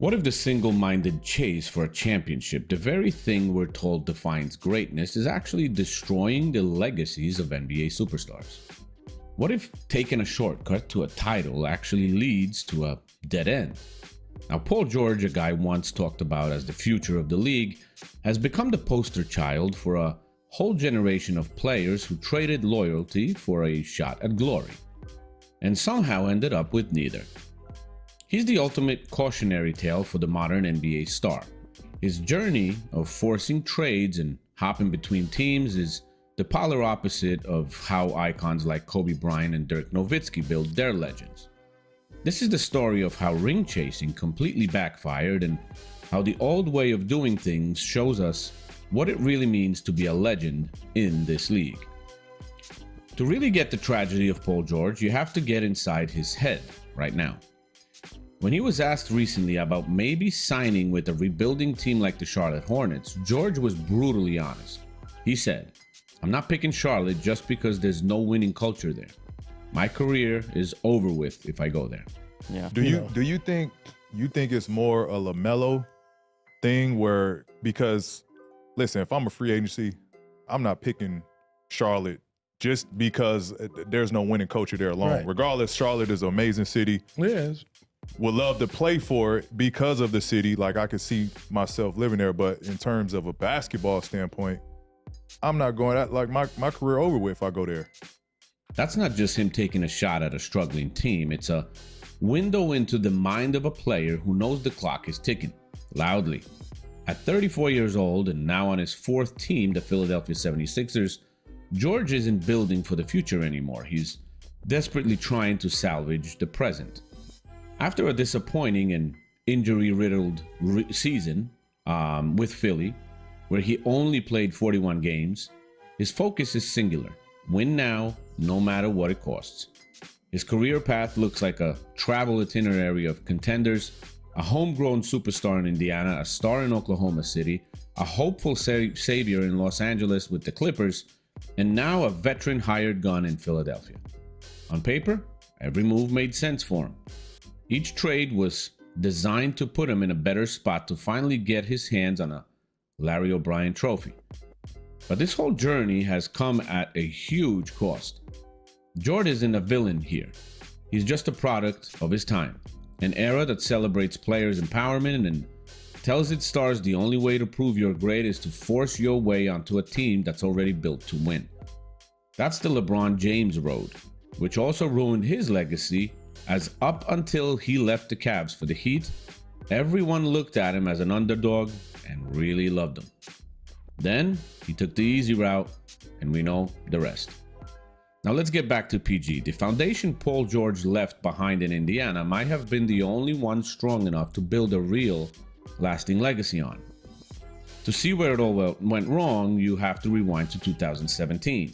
What if the single-minded chase for a championship, the very thing we're told defines greatness, is actually destroying the legacies of NBA superstars? What if taking a shortcut to a title actually leads to a dead end? Now, Paul George, a guy once talked about as the future of the league, has become the poster child for a whole generation of players who traded loyalty for a shot at glory, and somehow ended up with neither. He's the ultimate cautionary tale for the modern NBA star. His journey of forcing trades and hopping between teams is the polar opposite of how icons like Kobe Bryant and Dirk Nowitzki built their legends. This is the story of how ring chasing completely backfired and how the old way of doing things shows us what it really means to be a legend in this league. To really get the tragedy of Paul George, you have to get inside his head right now. When he was asked recently about maybe signing with a rebuilding team like the Charlotte Hornets, George was brutally honest. He said, "I'm not picking Charlotte just because there's no winning culture there. My career is over with if I go there." Yeah. Do you think it's more a LaMelo thing where, because listen, if I'm a free agency, I'm not picking Charlotte just because there's no winning culture there alone. Right. Regardless, Charlotte is an amazing city. Yes. Would love to play for it because of the city. Like, I could see myself living there, but in terms of a basketball standpoint, I'm not going out. Like, my career over with if I go there. That's not just him taking a shot at a struggling team. It's a window into the mind of a player who knows the clock is ticking loudly. At 34 years old and now on his fourth team, the Philadelphia 76ers, George isn't building for the future anymore. He's desperately trying to salvage the present. After a disappointing and injury-riddled season with Philly, where he only played 41 games, his focus is singular. Win now, no matter what it costs. His career path looks like a travel itinerary of contenders, a homegrown superstar in Indiana, a star in Oklahoma City, a hopeful savior in Los Angeles with the Clippers, and now a veteran hired gun in Philadelphia. On paper, every move made sense for him. Each trade was designed to put him in a better spot to finally get his hands on a Larry O'Brien trophy. But this whole journey has come at a huge cost. George isn't a villain here. He's just a product of his time, an era that celebrates players' empowerment and tells its stars the only way to prove you're great is to force your way onto a team that's already built to win. That's the LeBron James road, which also ruined his legacy, as up until he left the Cavs for the Heat, everyone looked at him as an underdog and really loved him. Then he took the easy route, and we know the rest. Now let's get back to PG. The foundation Paul George left behind in Indiana might have been the only one strong enough to build a real, lasting legacy on. To see where it all went wrong, you have to rewind to 2017.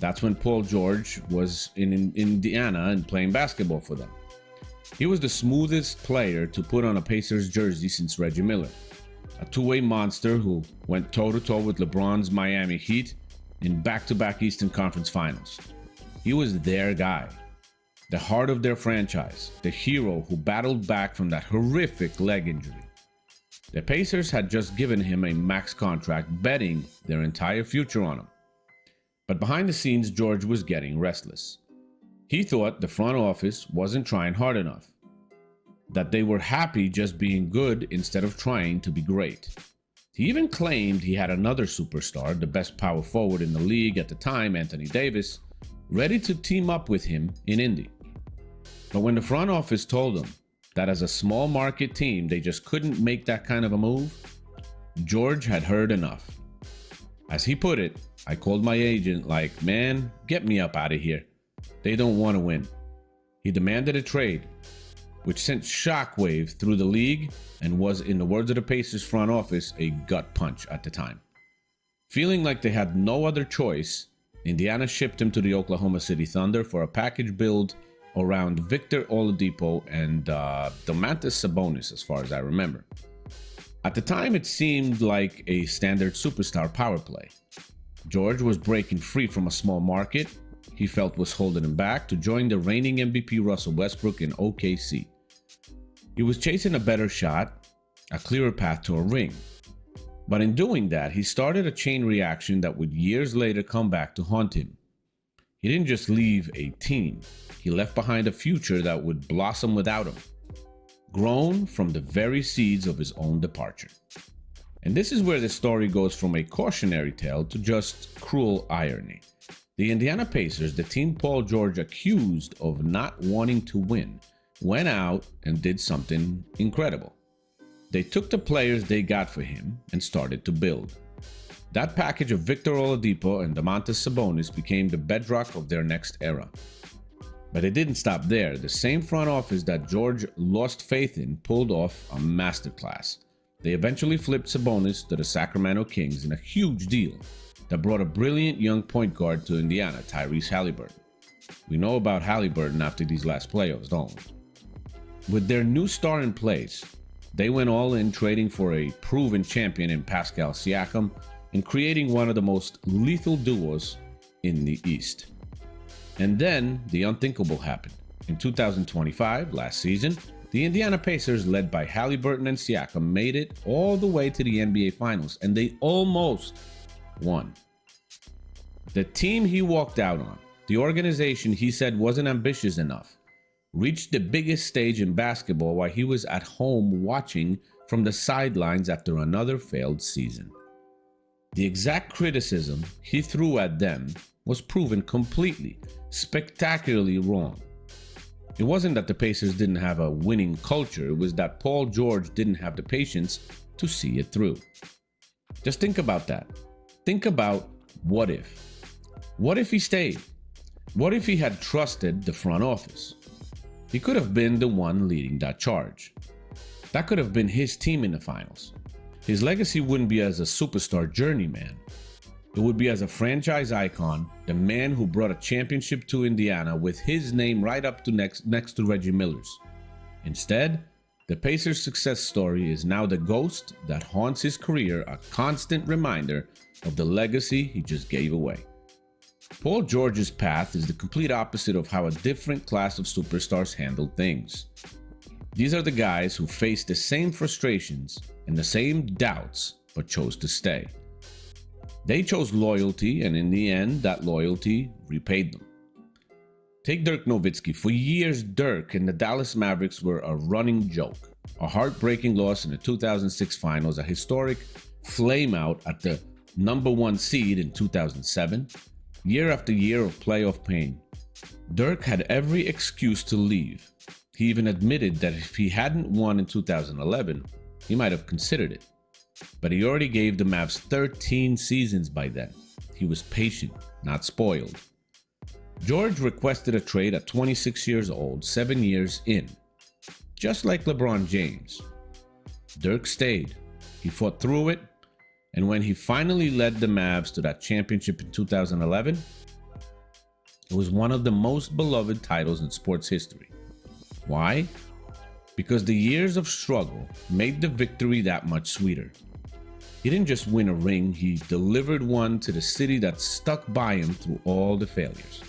That's when Paul George was in Indiana and playing basketball for them. He was the smoothest player to put on a Pacers jersey since Reggie Miller, a two-way monster who went toe-to-toe with LeBron's Miami Heat in back-to-back Eastern Conference Finals. He was their guy, the heart of their franchise, the hero who battled back from that horrific leg injury. The Pacers had just given him a max contract, betting their entire future on him. But behind the scenes, George was getting restless. He thought the front office wasn't trying hard enough, that they were happy just being good instead of trying to be great. He even claimed he had another superstar, the best power forward in the league at the time, Anthony Davis, ready to team up with him in Indy. But when the front office told him that as a small market team they just couldn't make that kind of a move, George had heard enough. As he put it, "I called my agent like, man, get me up out of here. They don't want to win." He demanded a trade, which sent shockwave through the league and was, in the words of the Pacers front office, a gut punch at the time. Feeling like they had no other choice, Indiana shipped him to the Oklahoma City Thunder for a package build around Victor Oladipo and Domantas Sabonis, as far as I remember. At the time, it seemed like a standard superstar power play. George was breaking free from a small market he felt was holding him back to join the reigning MVP Russell Westbrook in OKC. He was chasing a better shot, a clearer path to a ring. But in doing that, he started a chain reaction that would years later come back to haunt him. He didn't just leave a team, he left behind a future that would blossom without him, grown from the very seeds of his own departure. And this is where the story goes from a cautionary tale to just cruel irony. The Indiana Pacers, the team Paul George accused of not wanting to win, went out and did something incredible. They took the players they got for him and started to build. That package of Victor Oladipo and Domantas Sabonis became the bedrock of their next era. But it didn't stop there. The same front office that George lost faith in pulled off a masterclass. They eventually flipped Sabonis to the Sacramento Kings in a huge deal that brought a brilliant young point guard to Indiana, Tyrese Haliburton. We know about Haliburton after these last playoffs, don't we? With their new star in place, they went all in, trading for a proven champion in Pascal Siakam and creating one of the most lethal duos in the East. And then the unthinkable happened. In 2025, last season, the Indiana Pacers, led by Haliburton and Siakam, made it all the way to the NBA Finals, and they almost won. The team he walked out on, the organization he said wasn't ambitious enough, reached the biggest stage in basketball while he was at home watching from the sidelines after another failed season. The exact criticism he threw at them was proven completely, spectacularly wrong. It wasn't that the Pacers didn't have a winning culture, it was that Paul George didn't have the patience to see it through. Just think about that. Think about what if. What if he stayed? What if he had trusted the front office? He could have been the one leading that charge. That could have been his team in the finals. His legacy wouldn't be as a superstar journeyman. It would be as a franchise icon, the man who brought a championship to Indiana with his name right up to next to Reggie Miller's. Instead, the Pacers' success story is now the ghost that haunts his career, a constant reminder of the legacy he just gave away. Paul George's path is the complete opposite of how a different class of superstars handled things. These are the guys who faced the same frustrations and the same doubts, but chose to stay. They chose loyalty, and in the end, that loyalty repaid them. Take Dirk Nowitzki. For years, Dirk and the Dallas Mavericks were a running joke. A heartbreaking loss in the 2006 finals, a historic flameout at the #1 seed in 2007, year after year of playoff pain. Dirk had every excuse to leave. He even admitted that if he hadn't won in 2011, he might have considered it. But he already gave the Mavs 13 seasons by then. He was patient, not spoiled. George requested a trade at 26 years old, 7 years in. Just like LeBron James. Dirk stayed. He fought through it, and when he finally led the Mavs to that championship in 2011, it was one of the most beloved titles in sports history. Why? Because the years of struggle made the victory that much sweeter. He didn't just win a ring, he delivered one to the city that stuck by him through all the failures.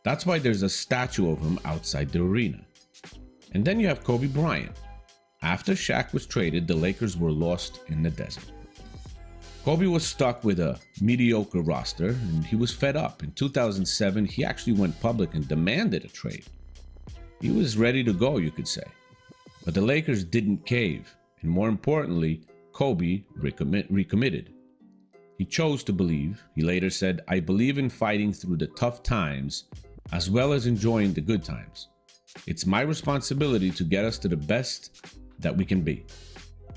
That's why there's a statue of him outside the arena. And then you have Kobe Bryant. After Shaq was traded, the Lakers were lost in the desert. Kobe was stuck with a mediocre roster, and he was fed up. In 2007, he actually went public and demanded a trade. He was ready to go, you could say. But the Lakers didn't cave, and more importantly, Kobe recommitted. He chose to believe. He later said, "I believe in fighting through the tough times as well as enjoying the good times. It's my responsibility to get us to the best that we can be."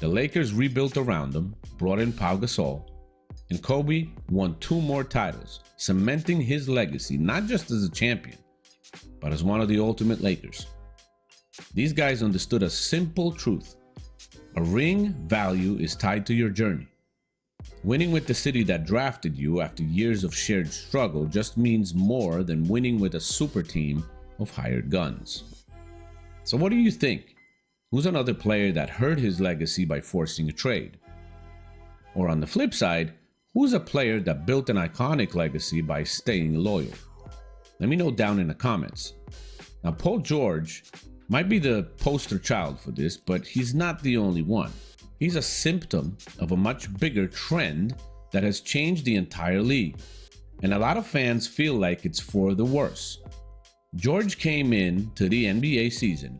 The Lakers rebuilt around him, brought in Pau Gasol, and Kobe won 2 more titles, cementing his legacy not just as a champion, but as one of the ultimate Lakers. These guys understood a simple truth. A ring value is tied to your journey. Winning with the city that drafted you after years of shared struggle just means more than winning with a super team of hired guns. So what do you think? Who's another player that hurt his legacy by forcing a trade? Or on the flip side, who's a player that built an iconic legacy by staying loyal? Let me know down in the comments. Now, Paul George might be the poster child for this, but he's not the only one. He's a symptom of a much bigger trend that has changed the entire league, and a lot of fans feel like it's for the worse. George came in to the NBA season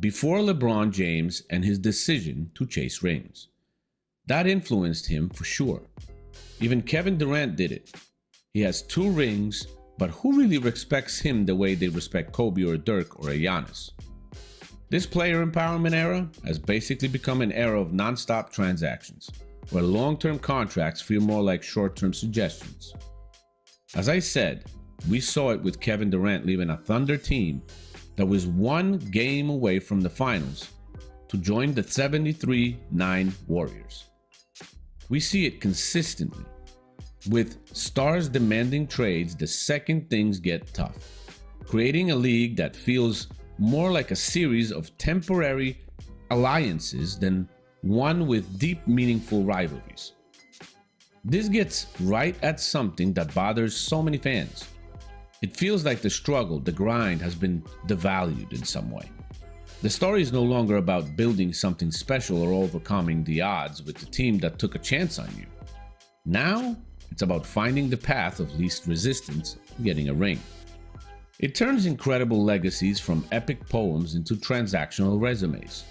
before LeBron James and his decision to chase rings. That influenced him for sure. Even Kevin Durant did it. He has 2 rings, but who really respects him the way they respect Kobe or Dirk or a Giannis? This player empowerment era has basically become an era of non-stop transactions, where long-term contracts feel more like short-term suggestions. As I said, we saw it with Kevin Durant leaving a Thunder team that was 1 game away from the finals to join the 73-9 Warriors. We see it consistently, with stars demanding trades the second things get tough, creating a league that feels more like a series of temporary alliances than one with deep, meaningful rivalries. This gets right at something that bothers so many fans. It feels like the struggle, the grind, has been devalued in some way. The story is no longer about building something special or overcoming the odds with the team that took a chance on you. Now, it's about finding the path of least resistance and getting a ring. It turns incredible legacies from epic poems into transactional resumes.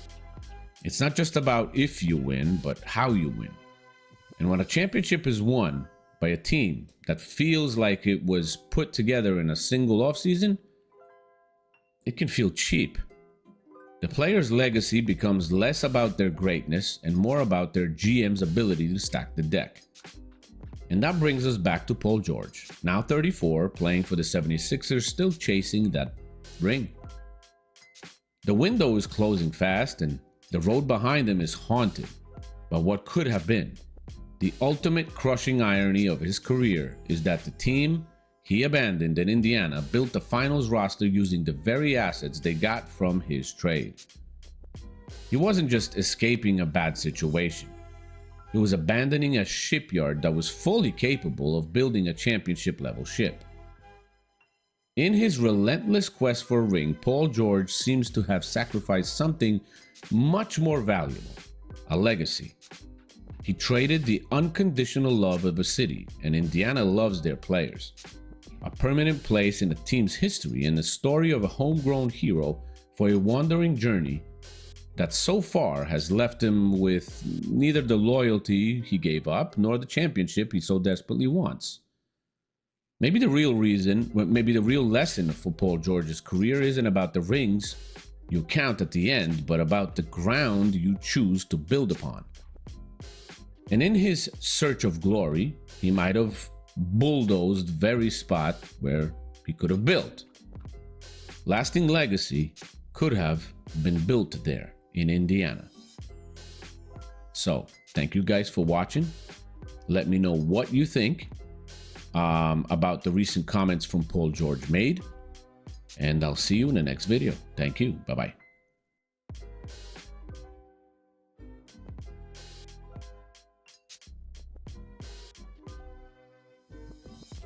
It's not just about if you win, but how you win. And when a championship is won by a team that feels like it was put together in a single offseason, it can feel cheap. The player's legacy becomes less about their greatness and more about their GM's ability to stack the deck. And that brings us back to Paul George, now 34, playing for the 76ers, still chasing that ring. The window is closing fast, and the road behind him is haunted by what could have been. The ultimate crushing irony of his career is that the team he abandoned in Indiana built the finals roster using the very assets they got from his trade. He wasn't just escaping a bad situation. He was abandoning a shipyard that was fully capable of building a championship-level ship. In his relentless quest for a ring, Paul George seems to have sacrificed something much more valuable: a legacy. He traded the unconditional love of a city, and Indiana loves their players, a permanent place in the team's history, and the story of a homegrown hero for a wandering journey that so far has left him with neither the loyalty he gave up nor the championship he so desperately wants. Maybe the real lesson for Paul George's career isn't about the rings you count at the end, but about the ground you choose to build upon. And in his search of glory, he might have bulldozed the very spot where he could have built. Lasting legacy could have been built there in Indiana. So, thank you guys for watching. Let me know what you think about the recent comments from Paul George made, and I'll see you in the next video. Thank you. Bye-bye.